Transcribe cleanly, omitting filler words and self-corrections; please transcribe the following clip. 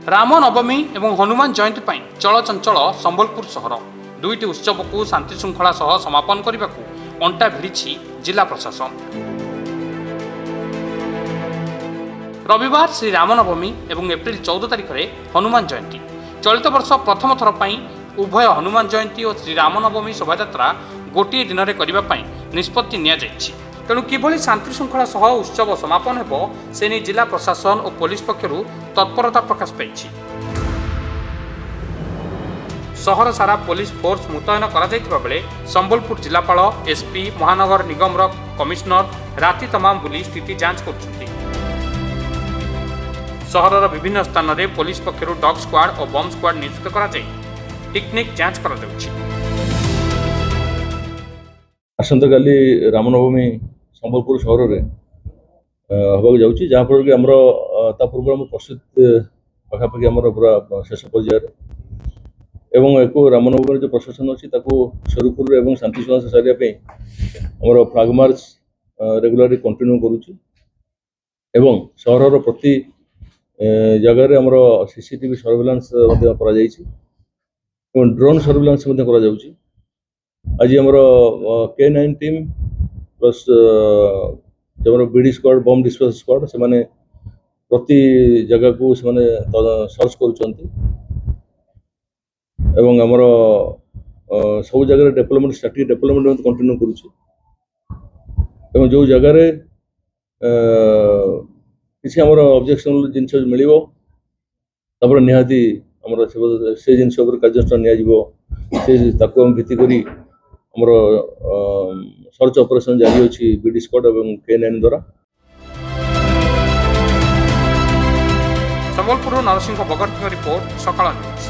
रामनवमी और हनुमान जयंती पर चलचंचल संबलपुर सहर दुईटी उत्सव को शांति श्रृंखला सह समापन करने को अंटा भिड़ी जिला प्रशासन। रविवार श्री रामनवमी और एप्रिल 14 तारिख में हनुमान जयंती। चलित वर्ष प्रथम थर पर उभय हनुमान जयंती और श्री रामनवमी शोभा गोटे दिन में करने निष्पत्ति नियाଯାଇଛି। तेणु किभली शांति श्रृंखला सह उत्सव समापन हेब से नहीं जिला प्रशासन और पुलिस पक्षरु तत्परता प्रकाश पाइछि। सहर सारा पुलिस फोर्स मुतयन करा जायतिबा बेले संबलपुर जिलापाल एसपी महानगर निगम कमिशनर राति तमाम बुली स्थिति जांच करुछन्ति। सहरर विभिन्न स्थान में पुलिस पक्षरु डॉग स्क्वाड और बम स्क्वाड नियुक्त करा जाय टेक्निक जांच करा जाउछि। आसंता काली रामनवमी संबलपुर सहर में हवाक जाऊँगी जहाँफल कि आमर पूर्व आम प्रस्तुत पाखापाखि आम पूरा शेष पर्यायर एवं एक रामनवमी जो प्रशासन अच्छी सुरुखुरु और शांति श्रृंखला सारे आमर फ्लाग मार्च रेगुलारली कंटिन्यू करुच्ची एवं सहर प्रति जगार आमर सीसीटीवी सर्वेलांस ड्रोन सर्वेलांस आज आमर K9 टीम प्लस जो BD squad bomb disposal squad से माने प्रति जगह को से माने सर्च करुचंती एवं आमर सब जगह डेवलपमेंट स्ट्रैटेजी डेवलपमेंट कंटिन्यू करुची एवं जो जगह किसी आमर ऑब्जेक्शनल जिनस मिलिबो तबर निहाती आमर से जिनस ऊपर कार्यानुष्ठान निया जिवो से ताको हम भित्ति करी आमर सर्च ऑपरेशन जारी अछि बीडी स्क्वाड और K9 द्वारा। संबलपुर नरसिंह बगर्ती रिपोर्ट सकाळ न्यूज।